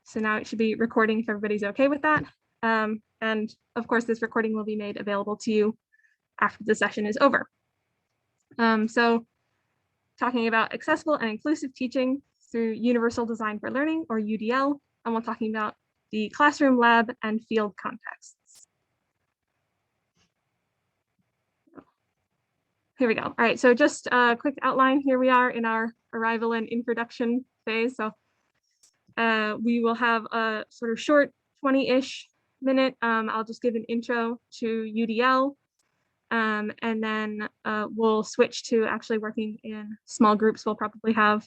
So now it should be recording if everybody's okay with that. And of course, this recording will be made available to you after the session is over. So talking about accessible and inclusive teaching through Universal Design for Learning, or UDL, and we're talking about the classroom, lab, and field contexts. Here we go. All right, so just a quick outline. Here we are in our arrival and introduction phase. So we will have a sort of short 20-ish minute. I'll just give an intro to UDL, and then we'll switch to actually working in small groups. We'll probably have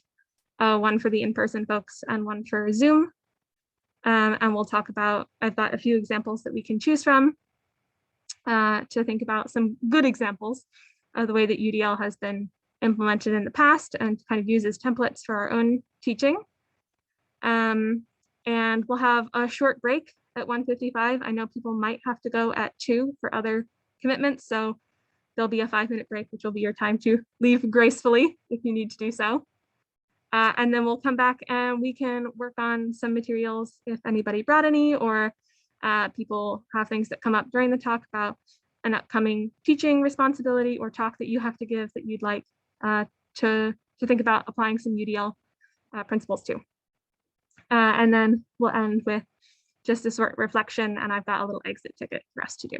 one for the in-person folks and one for Zoom. And we'll talk about, I've got a few examples that we can choose from to think about some good examples of the way that UDL has been implemented in the past and kind of use as templates for our own teaching. And we'll have a short break at 1:55. I know people might have to go at 2 for other commitments, so there'll be a 5-minute break, which will be your time to leave gracefully if you need to do so. And then we'll come back and we can work on some materials if anybody brought any, or people have things that come up during the talk about an upcoming teaching responsibility or talk that you have to give that you'd like to think about applying some UDL principles to. And then we'll end with just a short reflection, and I've got a little exit ticket for us to do.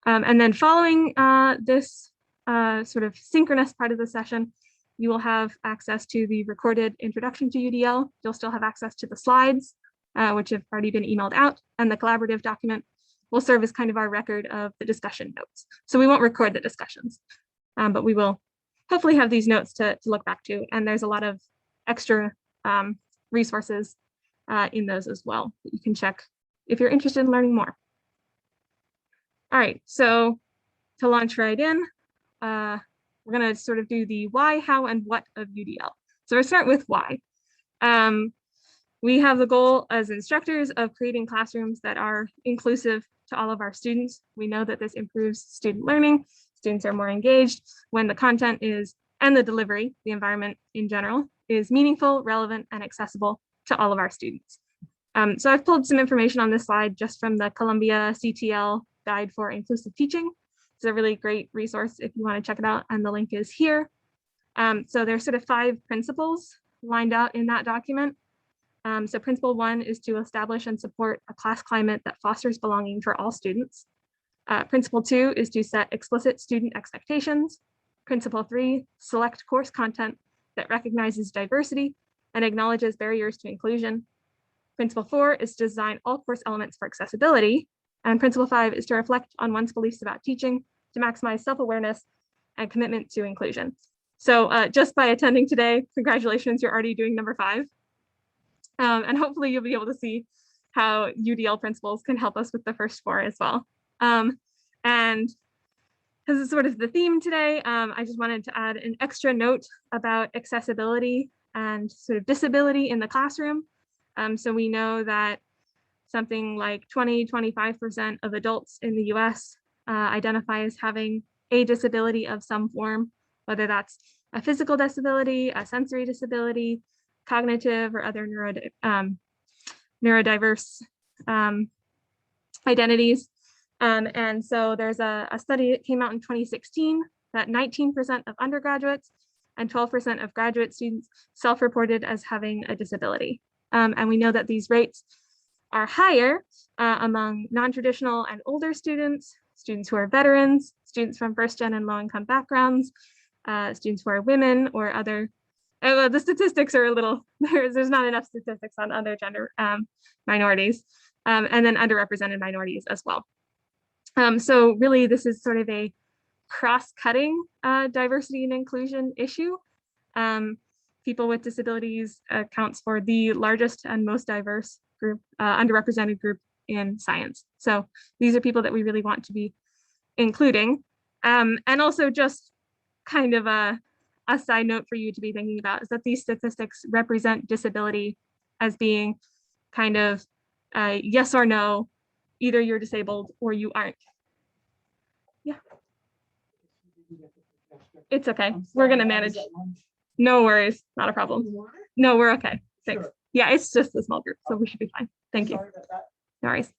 And then following this sort of synchronous part of the session, you will have access to the recorded introduction to UDL. You'll still have access to the slides, which have already been emailed out, and the collaborative document will serve as kind of our record of the discussion notes. So we won't record the discussions, but we will hopefully have these notes to look back to. And there's a lot of extra resources in those as well that you can check if you're interested in learning more. All right, so to launch right in, we're going to sort of do the why, how, and what of UDL. So we'll start with why. We have the goal as instructors of creating classrooms that are inclusive to all of our students. We know that this improves student learning. Students are more engaged when the content is, and the delivery, the environment in general, is meaningful, relevant, and accessible to all of our students. So I've pulled some information on this slide just from the Columbia CTL Guide for Inclusive Teaching. It's a really great resource if you want to check it out, and the link is here. So there's sort of 5 principles lined out in that document. So principle 1 is to establish and support a class climate that fosters belonging for all students. Principle 2 is to set explicit student expectations. Principle 3, select course content that recognizes diversity and acknowledges barriers to inclusion. Principle 4 is to design all course elements for accessibility. And principle 5 is to reflect on one's beliefs about teaching to maximize self-awareness and commitment to inclusion. So just by attending today, congratulations, you're already doing number 5. And hopefully you'll be able to see how UDL principles can help us with the first 4 as well. And this is sort of the theme today. I just wanted to add an extra note about accessibility and sort of disability in the classroom. So we know that something like 20–25% of adults in the US identify as having a disability of some form, whether that's a physical disability, a sensory disability, cognitive or other neurodiverse identities. And so there's a study that came out in 2016 that 19% of undergraduates and 12% of graduate students self-reported as having a disability. And we know that these rates are higher among non-traditional and older students, students who are veterans, students from first-gen and low-income backgrounds, students who are women or other. The statistics are a little, there's not enough statistics on other gender minorities, and then underrepresented minorities as well. So really, this is sort of a cross-cutting diversity and inclusion issue. People with disabilities accounts for the largest and most diverse group, underrepresented group in science. So these are people that we really want to be including. And also just kind of a side note for you to be thinking about is that these statistics represent disability as being kind of yes or no, either you're disabled or you aren't. Yeah. It's okay. We're going to manage. No worries. Not a problem. No, we're okay. Thanks. Yeah, it's just a small group, so we should be fine. Thank you. Sorry about that. No worries.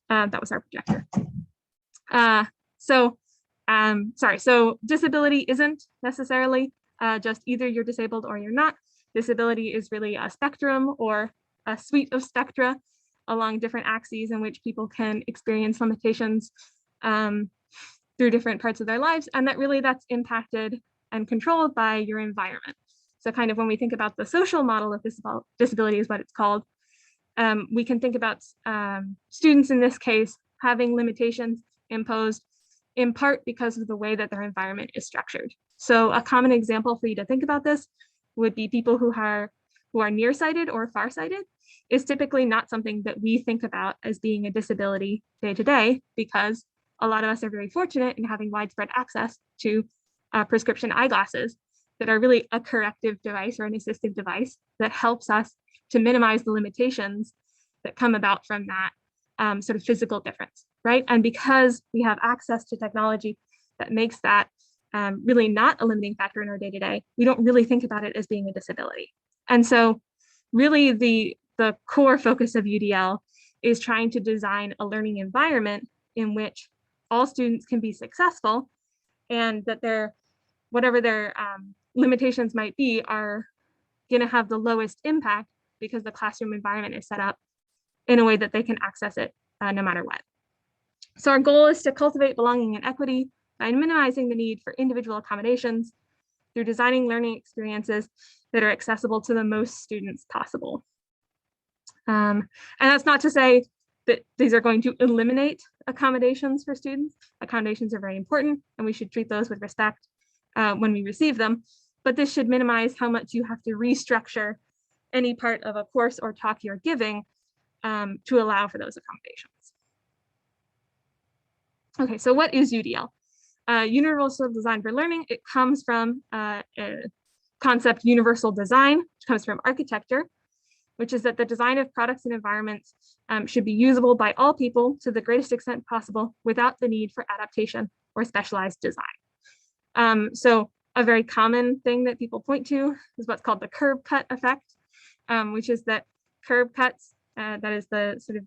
That was our projector. Sorry, so disability isn't necessarily just either you're disabled or you're not. Disability is really a spectrum or a suite of spectra along different axes in which people can experience limitations through different parts of their lives, and that's impacted and controlled by your environment. So kind of when we think about the social model of disability is what it's called, we can think about students in this case having limitations imposed in part because of the way that their environment is structured. So a common example for you to think about this would be people who are nearsighted or farsighted is typically not something that we think about as being a disability day to day, because a lot of us are very fortunate in having widespread access to prescription eyeglasses that are really a corrective device or an assistive device that helps us to minimize the limitations that come about from that sort of physical difference, right? And because we have access to technology that makes that really not a limiting factor in our day-to-day, we don't really think about it as being a disability. And so really the core focus of UDL is trying to design a learning environment in which all students can be successful, and that whatever their limitations might be are going to have the lowest impact because the classroom environment is set up in a way that they can access it no matter what. So our goal is to cultivate belonging and equity by minimizing the need for individual accommodations through designing learning experiences that are accessible to the most students possible. And that's not to say that these are going to eliminate accommodations for students. Accommodations are very important, and we should treat those with respect when we receive them. But this should minimize how much you have to restructure any part of a course or talk you're giving to allow for those accommodations. Okay, so what is UDL? Universal Design for Learning. It comes from a concept universal design, which comes from architecture, which is that the design of products and environments should be usable by all people to the greatest extent possible without the need for adaptation or specialized design. So a very common thing that people point to is what's called the curb cut effect, which is that curb cuts, that is the sort of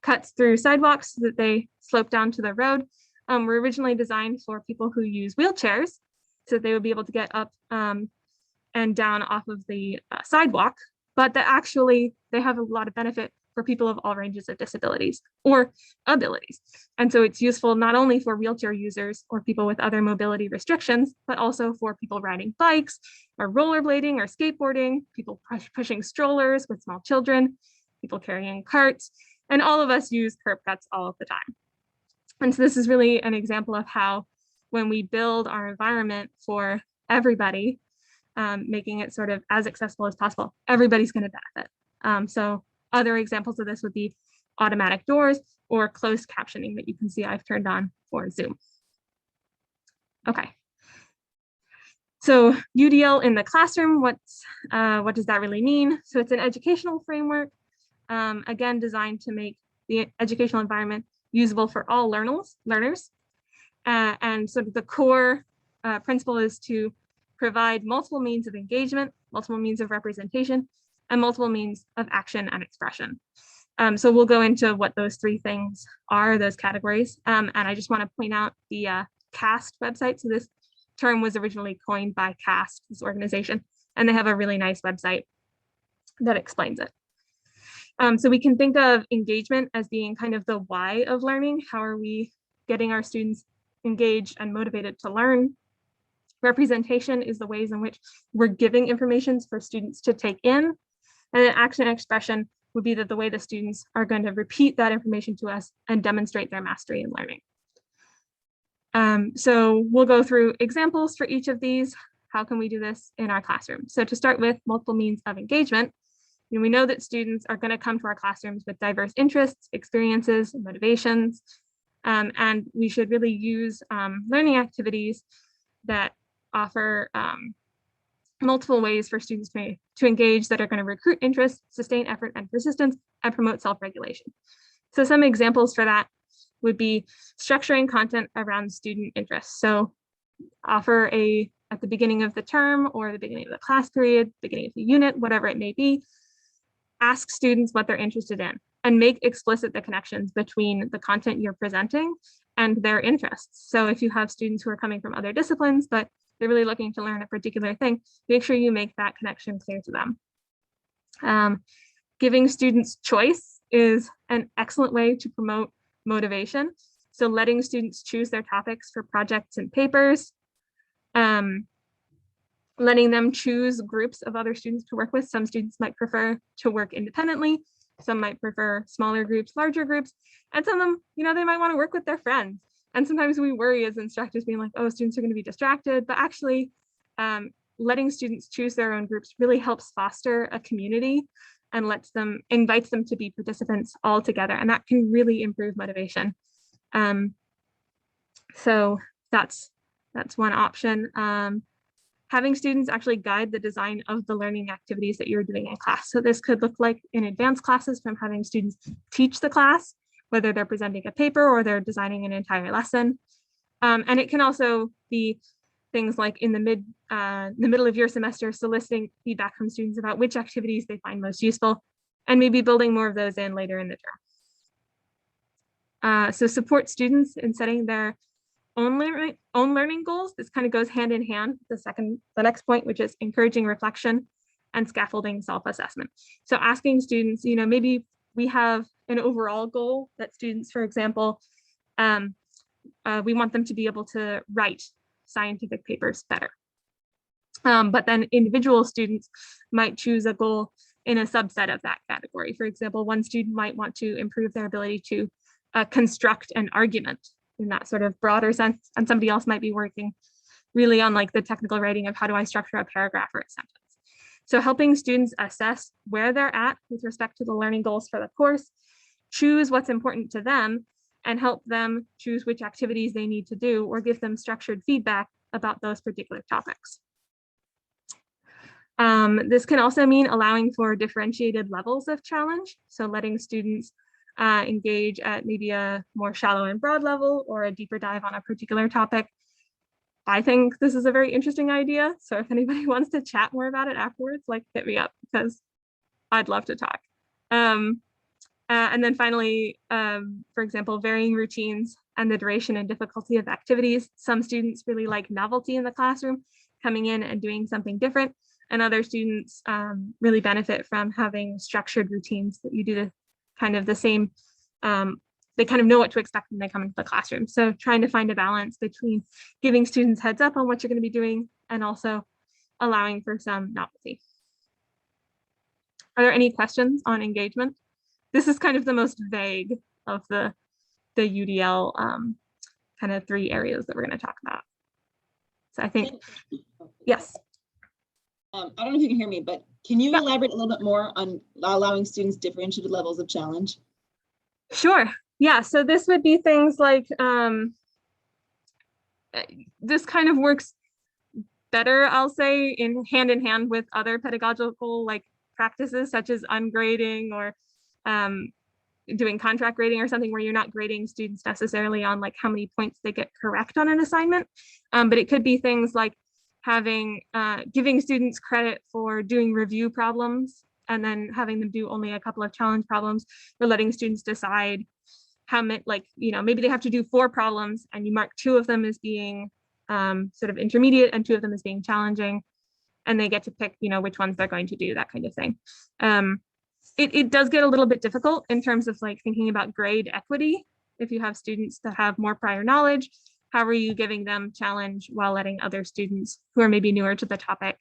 cuts through sidewalks so that they slope down to the road, were originally designed for people who use wheelchairs so that they would be able to get up and down off of the sidewalk, but that actually they have a lot of benefit for people of all ranges of disabilities or abilities. And so it's useful not only for wheelchair users or people with other mobility restrictions, but also for people riding bikes or rollerblading or skateboarding, people pushing strollers with small children, people carrying carts, and all of us use curb cuts all of the time. And so this is really an example of how when we build our environment for everybody, making it sort of as accessible as possible, everybody's going to benefit. So other examples of this would be automatic doors or closed captioning that you can see I've turned on for Zoom. Okay. So UDL in the classroom, what does that really mean? So it's an educational framework, again, designed to make the educational environment usable for all learners. And sort of the core principle is to provide multiple means of engagement, multiple means of representation, and multiple means of action and expression. So we'll go into what those three things are, those categories. And I just want to point out the CAST website. So this term was originally coined by CAST, this organization, and they have a really nice website that explains it. So we can think of engagement as being kind of the why of learning. How are we getting our students engaged and motivated to learn? Representation is the ways in which we're giving information for students to take in. And then action and expression would be that the way the students are going to repeat that information to us and demonstrate their mastery in learning. So we'll go through examples for each of these. How can we do this in our classroom? So to start with multiple means of engagement, we know that students are going to come to our classrooms with diverse interests, experiences, and motivations. And we should really use learning activities that offer multiple ways for students to engage that are going to recruit interest, sustain effort and persistence, and promote self-regulation. So some examples for that would be structuring content around student interests. So offer at the beginning of the term or the beginning of the class period, beginning of the unit, whatever it may be, ask students what they're interested in and make explicit the connections between the content you're presenting and their interests. So if you have students who are coming from other disciplines, but they're really looking to learn a particular thing, make sure you make that connection clear to them. Giving students choice is an excellent way to promote motivation. So letting students choose their topics for projects and papers, letting them choose groups of other students to work with. Some students might prefer to work independently. Some might prefer smaller groups, larger groups, and some of them, they might want to work with their friends. And sometimes we worry as instructors being like, oh, students are going to be distracted, but actually letting students choose their own groups really helps foster a community and invites them to be participants all together. And that can really improve motivation. So that's one option. Having students actually guide the design of the learning activities that you're doing in class. So this could look like in advanced classes from having students teach the class, whether they're presenting a paper or they're designing an entire lesson. And it can also be things like in the middle of your semester, soliciting feedback from students about which activities they find most useful, and maybe building more of those in later in the term. So support students in setting their own learning goals. This kind of goes hand in hand with the next point, which is encouraging reflection and scaffolding self-assessment. So asking students, maybe we have an overall goal that students, for example, we want them to be able to write scientific papers better. But then individual students might choose a goal in a subset of that category. For example, one student might want to improve their ability to construct an argument in that sort of broader sense, and somebody else might be working really on like the technical writing of how do I structure a paragraph or a sentence. So helping students assess where they're at with respect to the learning goals for the course, choose what's important to them, and help them choose which activities they need to do or give them structured feedback about those particular topics. This can also mean allowing for differentiated levels of challenge. So letting students engage at maybe a more shallow and broad level or a deeper dive on a particular topic. I think this is a very interesting idea. So if anybody wants to chat more about it afterwards, hit me up because I'd love to talk. And then finally, for example, varying routines and the duration and difficulty of activities. Some students really like novelty in the classroom, coming in and doing something different. And other students really benefit from having structured routines that you do the same, they kind of know what to expect when they come into the classroom. So trying to find a balance between giving students heads up on what you're going to be doing and also allowing for some novelty. Are there any questions on engagement? This is kind of the most vague of the UDL kind of 3 areas that we're going to talk about. So I think, yes. I don't know if you can hear me, but can you elaborate a little bit more on allowing students differentiated levels of challenge? Sure. Yeah. So this would be things like, this kind of works better, I'll say, in hand with other pedagogical practices such as ungrading or doing contract grading or something where you're not grading students necessarily on how many points they get correct on an assignment. But it could be things like giving students credit for doing review problems and then having them do only a couple of challenge problems, or letting students decide how many, maybe they have to do 4 problems and you mark 2 of them as being sort of intermediate and 2 of them as being challenging, and they get to pick, which ones they're going to do, that kind of thing. It does get a little bit difficult in terms of thinking about grade equity. If you have students that have more prior knowledge, how are you giving them challenge while letting other students who are maybe newer to the topic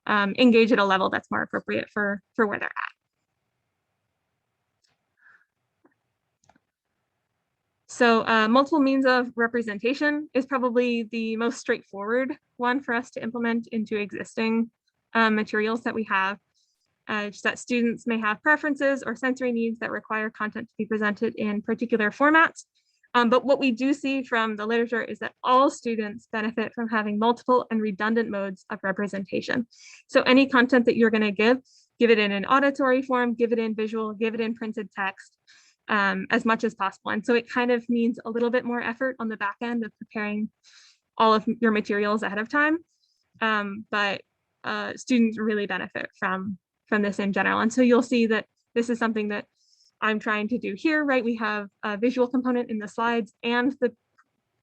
engage at a level that's more appropriate for where they're at? So multiple means of representation is probably the most straightforward one for us to implement into existing materials that we have. Just that students may have preferences or sensory needs that require content to be presented in particular formats. But what we do see from the literature is that all students benefit from having multiple and redundant modes of representation. So any content that you're going to give it in an auditory form, give it in visual, give it in printed text, as much as possible. And so it kind of means a little bit more effort on the back end of preparing all of your materials ahead of time. But students really benefit from this in general. And so you'll see that This is something that I'm trying to do here, right? We have a visual component in the slides and the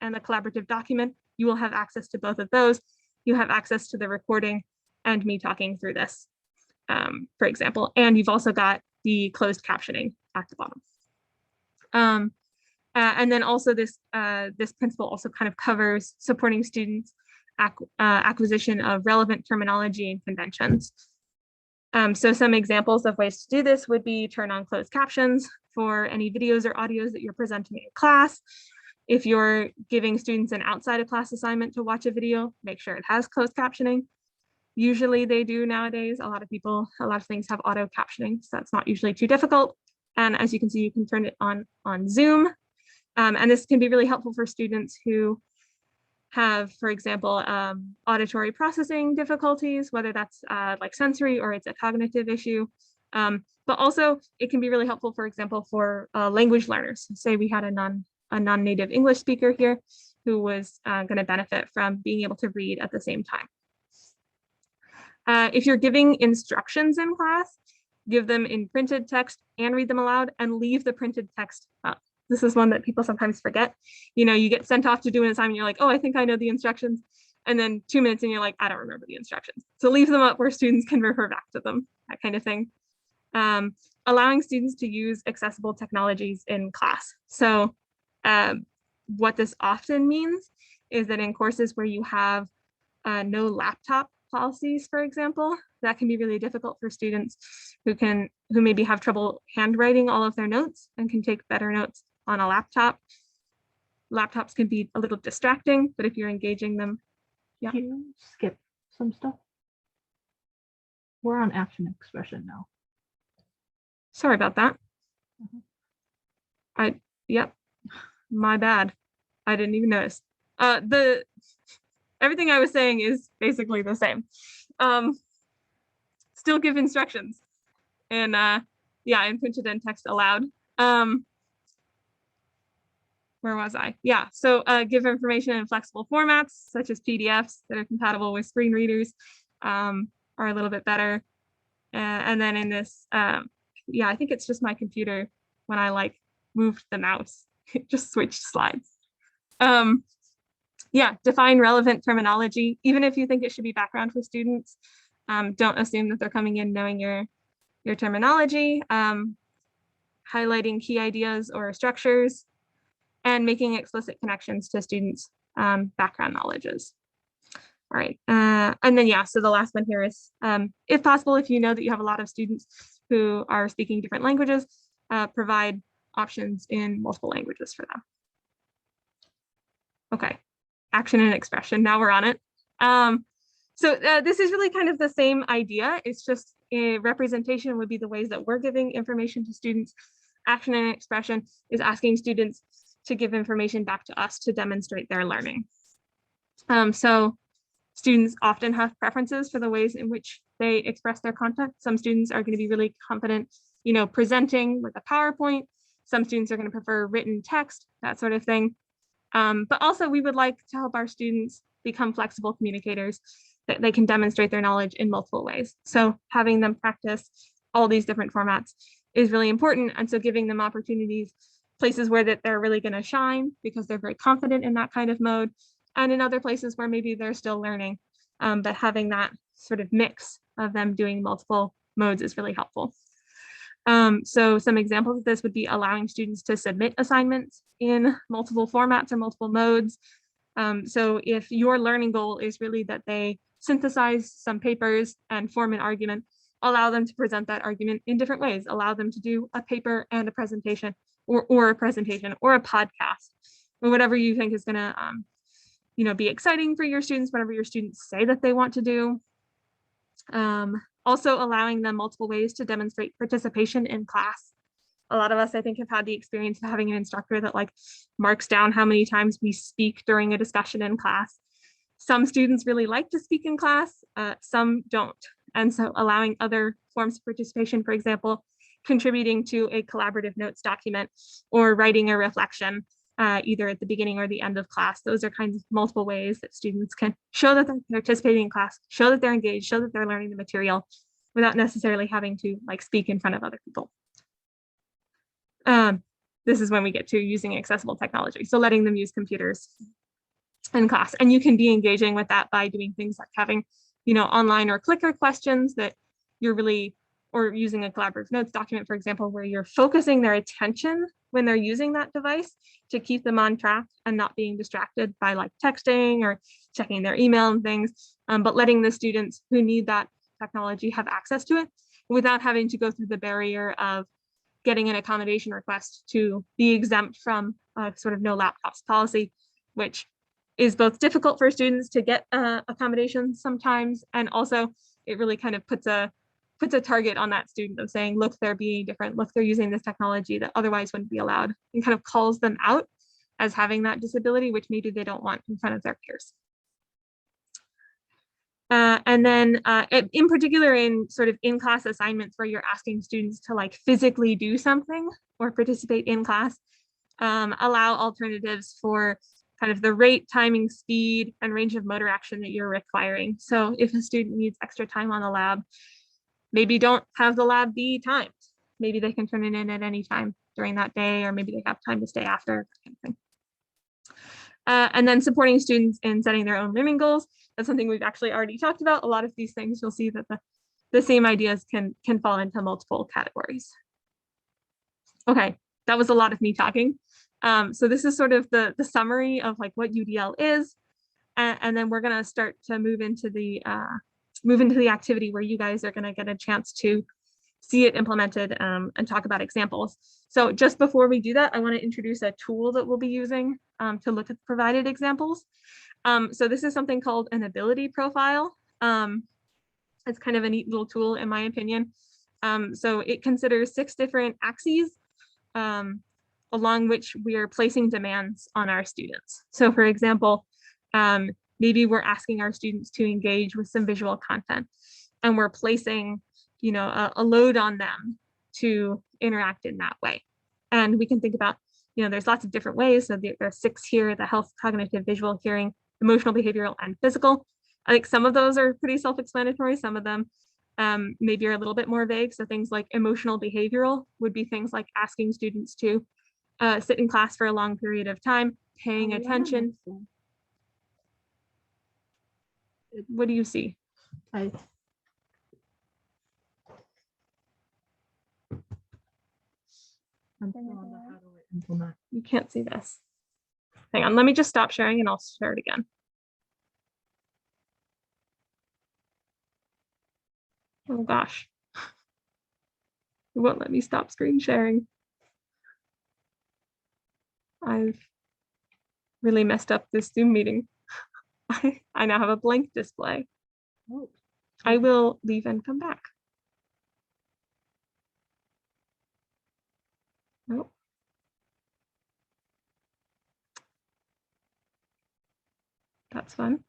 collaborative document. You will have access to both of those. You have access to the recording and me talking through this, for example, and you've also got the closed captioning at the bottom. And then also this principle also kind of covers supporting students' acquisition of relevant terminology and conventions. So some examples of ways to do this would be turn on closed captions for any videos or audios that you're presenting in class. If you're giving students an outside of class assignment to watch a video, make sure it has closed captioning. Usually they do nowadays. A lot of things have auto captioning, so that's not usually too difficult. And as you can see, you can turn it on Zoom. And this can be really helpful for students who have, for example, auditory processing difficulties, whether that's like sensory or it's a cognitive issue. But also it can be really helpful, for example, for language learners. Say we had a non-native English speaker here who was going to benefit from being able to read at the same time. If you're giving instructions in class, give them in printed text and read them aloud, and leave the printed text up. This is one that people sometimes forget. You know, you get sent off to do an assignment, you're like, oh, I think I know the instructions. And then 2 minutes and you're like, I don't remember the instructions. So leave them up where students can refer back to them, that kind of thing. Allowing students to use accessible technologies in class. So what this often means is that in courses where you have no laptop policies, for example, that can be really difficult for students who maybe have trouble handwriting all of their notes and can take better notes on a laptop. Laptops can be a little distracting, but if you're engaging them, yeah. Can you skip some stuff? We're on action expression now. Sorry about that. Yep, my bad. I didn't even notice. Everything I was saying is basically the same. Still give instructions and yeah, and printed and text aloud. Where was I? Yeah, so give information in flexible formats such as PDFs that are compatible with screen readers are a little bit better. And then in this, yeah, I think it's just my computer when I like moved the mouse, it just switched slides. Yeah, define relevant terminology, even if you think it should be background for students. Don't assume that they're coming in knowing your terminology, highlighting key ideas or structures, and making explicit connections to students' background knowledges. All right, and then yeah, so the last one here is, if possible, if you know that you have a lot of students who are speaking different languages, provide options in multiple languages for them. Okay, action and expression, now we're on it. So this is really kind of the same idea. It's just a representation would be the ways that we're giving information to students. Action and expression is asking students to give information back to us to demonstrate their learning. So students often have preferences for the ways in which they express their content. Some students are going to be really confident, you know, presenting with a PowerPoint. Some students are going to prefer written text, that sort of thing. But also we would like to help our students become flexible communicators, that they can demonstrate their knowledge in multiple ways. So having them practice all these different formats is really important. And so giving them opportunities, places where that they're really going to shine because they're very confident in that kind of mode, and in other places where maybe they're still learning, but having that sort of mix of them doing multiple modes is really helpful. So some examples of this would be allowing students to submit assignments in multiple formats or multiple modes. So if your learning goal is really that they synthesize some papers and form an argument, allow them to present that argument in different ways. Allow them to do a paper and a presentation, or a presentation or a podcast, or whatever you think is going to you know, be exciting for your students, whatever your students say that they want to do. Also allowing them multiple ways to demonstrate participation in class. A lot of us, I think, have had the experience of having an instructor that like marks down how many times we speak during a discussion in class. Some students really like to speak in class, some don't. And so allowing other forms of participation, for example, contributing to a collaborative notes document or writing a reflection, either at the beginning or the end of class. Those are kinds of multiple ways that students can show that they're participating in class, show that they're engaged, show that they're learning the material without necessarily having to like speak in front of other people. This is when we get to using accessible technology. So letting them use computers in class. And you can be engaging with that by doing things like having, online or clicker questions that you're really, or using a collaborative notes document, for example, where you're focusing their attention when they're using that device to keep them on track and not being distracted by like texting or checking their email and things, but letting the students who need that technology have access to it without having to go through the barrier of getting an accommodation request to be exempt from sort of no laptops policy, which is both difficult for students to get accommodations sometimes, and also it really kind of puts a target on that student of saying, look, they're being different, look, they're using this technology that otherwise wouldn't be allowed, and kind of calls them out as having that disability, which maybe they don't want in front of their peers. And then in particular in sort of in-class assignments where you're asking students to like physically do something or participate in class, allow alternatives for kind of the rate, timing, speed, and range of motor action that you're requiring. So if a student needs extra time on the lab, maybe don't have the lab be timed. Maybe they can turn it in at any time during that day, or maybe they have time to stay after, that kind of thing. And then supporting students in setting their own learning goals. That's something we've actually already talked about. A lot of these things, you'll see that the same ideas can fall into multiple categories. Okay, that was a lot of me talking. So this is sort of the summary of like what UDL is. And then we're gonna start to move into the activity where you guys are gonna get a chance to see it implemented and talk about examples. So just before we do that, I want to introduce a tool that we'll be using to look at provided examples. So this is something called an ability profile. It's kind of a neat little tool in my opinion. So it considers 6 different axes along which we are placing demands on our students. So for example, maybe we're asking our students to engage with some visual content and we're placing a load on them to interact in that way. And we can think about, there's lots of different ways. So there are 6 here: the health, cognitive, visual, hearing, emotional, behavioral, and physical. I think some of those are pretty self-explanatory. Some of them maybe are a little bit more vague. So things like emotional, behavioral would be things like asking students to sit in class for a long period of time, paying attention. What do you see? I'm still on the how do I implement. You can't see this. Hang on, let me just stop sharing and I'll share it again. Oh gosh. It won't let me stop screen sharing. I've really messed up this Zoom meeting. I now have a blank display. Oh, I will leave and come back. Nope. That's fun.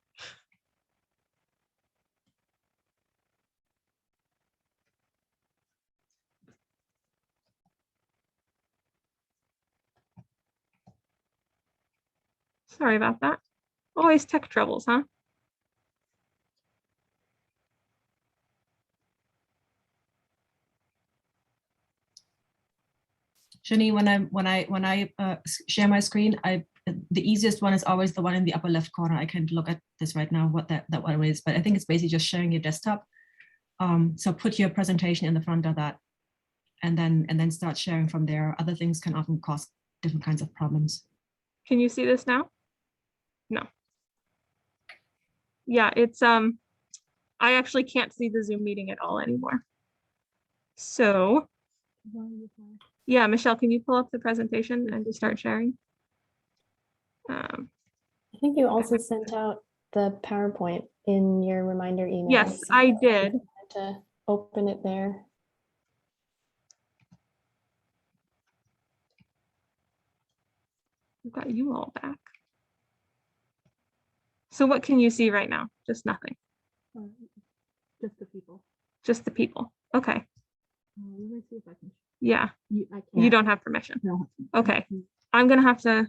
Sorry about that. Always tech troubles, huh? Shani, when I share my screen, the easiest one is always the one in the upper left corner. I can't look at this right now, what that one is, but I think it's basically just sharing your desktop. So put your presentation in the front of that, and then start sharing from there. Other things can often cause different kinds of problems. Can you see this now? No. Yeah, it's I actually can't see the Zoom meeting at all anymore. So yeah, Michelle, can you pull up the presentation and just start sharing? I think you also sent out the PowerPoint in your reminder email. Yes, so I did. to open it there. I've got you all back. So what can you see right now? Just nothing. just the people. Just the people. Okay. Let me see if I can. Yeah. I can't. You don't have permission. No. Okay. I'm gonna have to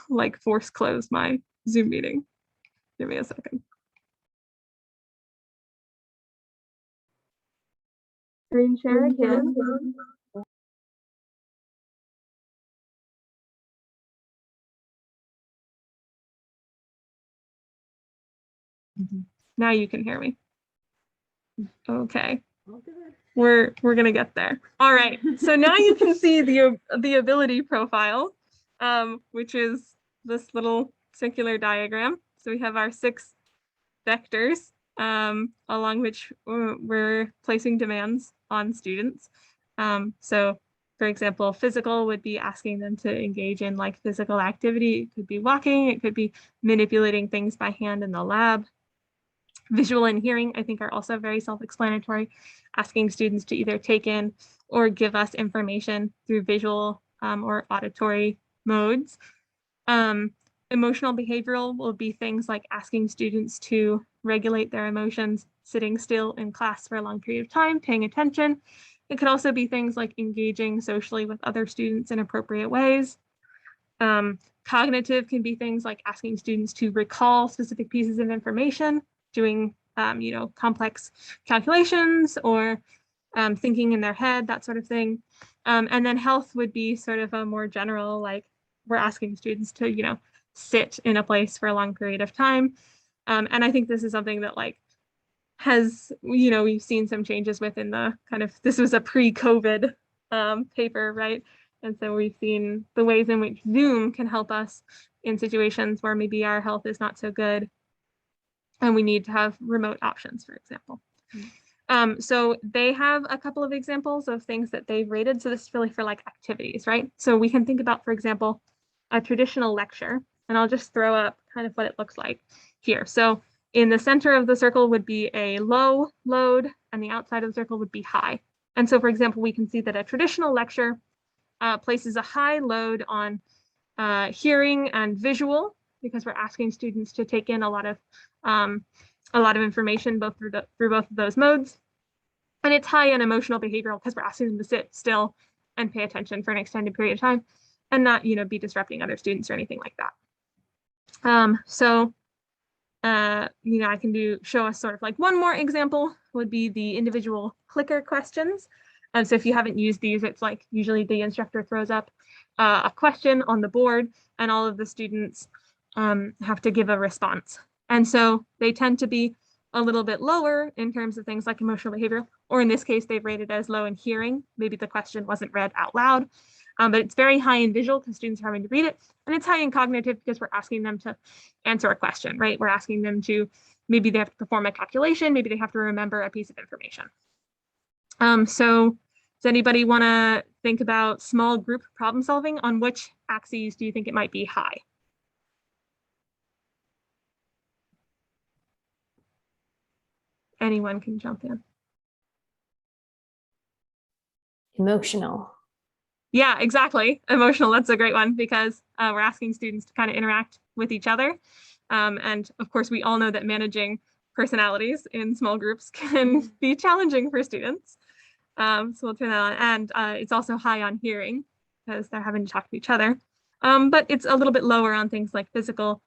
like force close my Zoom meeting. Give me a second. Screen share again. Now you can hear me. Okay. All good. We're gonna get there. All right. So now you can see the ability profile, which is this little circular diagram. So we have our 6 vectors along which we're placing demands on students. So for example, physical would be asking them to engage in like physical activity. It could be walking, it could be manipulating things by hand in the lab. Visual and hearing, I think, are also very self-explanatory, asking students to either take in or give us information through visual or auditory modes. Emotional behavioral will be things like asking students to regulate their emotions, sitting still in class for a long period of time, paying attention. It could also be things like engaging socially with other students in appropriate ways. Cognitive can be things like asking students to recall specific pieces of information, doing complex calculations or thinking in their head, that sort of thing. And then health would be sort of a more general, like we're asking students to, sit in a place for a long period of time. And I think this is something that like has, we've seen some changes within the kind of, this was a pre-COVID paper, right? And so we've seen the ways in which Zoom can help us in situations where maybe our health is not so good and we need to have remote options, for example. So they have a couple of examples of things that they've rated. So this is really for like activities, right? So we can think about, for example, a traditional lecture, and I'll just throw up kind of what it looks like here. So in the center of the circle would be a low load and the outside of the circle would be high. And so, for example, we can see that a traditional lecture places a high load on hearing and visual, because we're asking students to take in a lot of information both through both of those modes. And it's high in emotional behavioral because we're asking them to sit still and pay attention for an extended period of time and not, be disrupting other students or anything like that. I can show us sort of like one more example would be the individual clicker questions. So if you haven't used these, it's like usually the instructor throws up a question on the board and all of the students have to give a response. And so they tend to be a little bit lower in terms of things like emotional behavior, or in this case, they've rated as low in hearing. Maybe the question wasn't read out loud, but it's very high in visual because students are having to read it. And it's high in cognitive because we're asking them to answer a question, right? We're asking them to, maybe they have to perform a calculation, maybe they have to remember a piece of information. So does anybody want to think about small group problem solving? On which axes do you think it might be high? Anyone can jump in. Emotional. Yeah, exactly. Emotional, that's a great one because we're asking students to kind of interact with each other. And of course, we all know that managing personalities in small groups can be challenging for students. So we'll turn that on. And it's also high on hearing because they're having to talk to each other. But it's a little bit lower on things like physical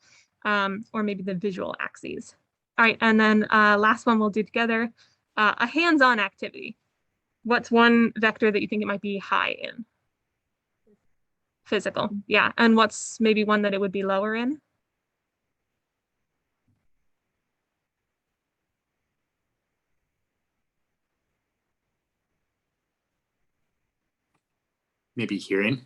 or maybe the visual axes. All right, and then last one we'll do together, a hands-on activity. What's one vector that you think it might be high in? Physical, yeah. And what's maybe one that it would be lower in? Maybe hearing.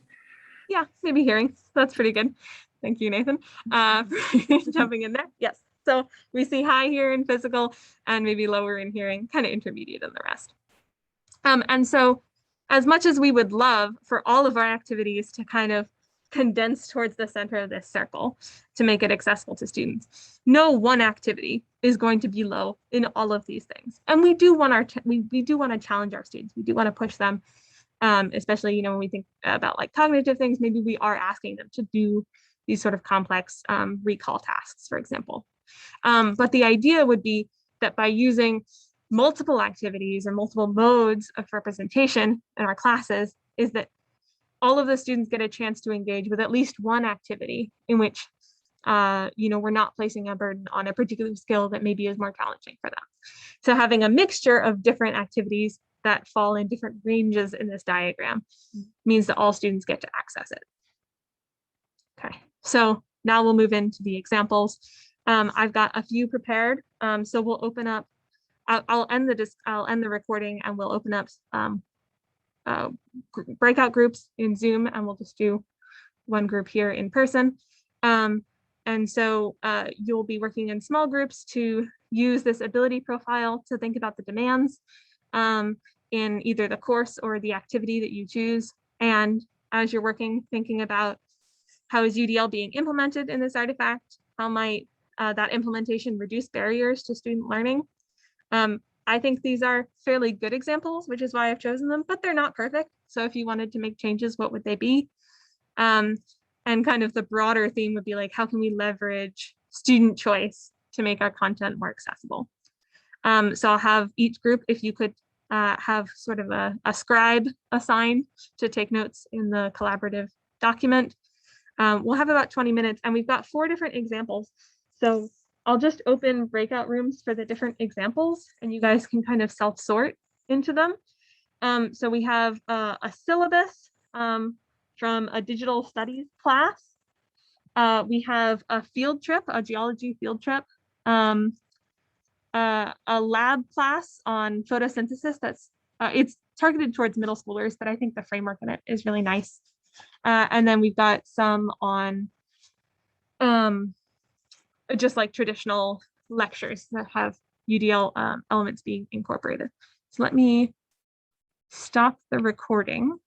Yeah, maybe hearing. That's pretty good. Thank you, Nathan, for jumping in there. Yes. So we see high here in physical and maybe lower in hearing, kind of intermediate in the rest. And so as much as we would love for all of our activities to kind of condense towards the center of this circle to make it accessible to students, no one activity is going to be low in all of these things. And we do want we do want to challenge our students. We do want to push them, especially, when we think about like cognitive things, maybe we are asking them to do these sort of complex recall tasks, for example. But the idea would be that by using multiple activities or multiple modes of representation in our classes is that all of the students get a chance to engage with at least one activity in which, we're not placing a burden on a particular skill that maybe is more challenging for them. So having a mixture of different activities that fall in different ranges in this diagram means that all students get to access it. Okay, so now we'll move into the examples. I've got a few prepared, so we'll open up. I'll end the recording and we'll open up breakout groups in Zoom, and we'll just do one group here in person. And so you'll be working in small groups to use this ability profile to think about the demands in either the course or the activity that you choose. And as you're working, thinking about how is UDL being implemented in this artifact, how might that implementation reduce barriers to student learning. I think these are fairly good examples, which is why I've chosen them, but they're not perfect. So if you wanted to make changes, what would they be? And kind of the broader theme would be like, how can we leverage student choice to make our content more accessible? So I'll have each group, if you could have sort of a scribe assigned to take notes in the collaborative document. We'll have about 20 minutes, and we've got 4 different examples. So I'll just open breakout rooms for the different examples, and you guys can kind of self-sort into them. So we have a syllabus from a digital studies class. We have a field trip, a geology field trip, a lab class on photosynthesis. That's it's targeted towards middle schoolers, but I think the framework in it is really nice. And then we've got some on just like traditional lectures that have UDL elements being incorporated. So let me stop the recording.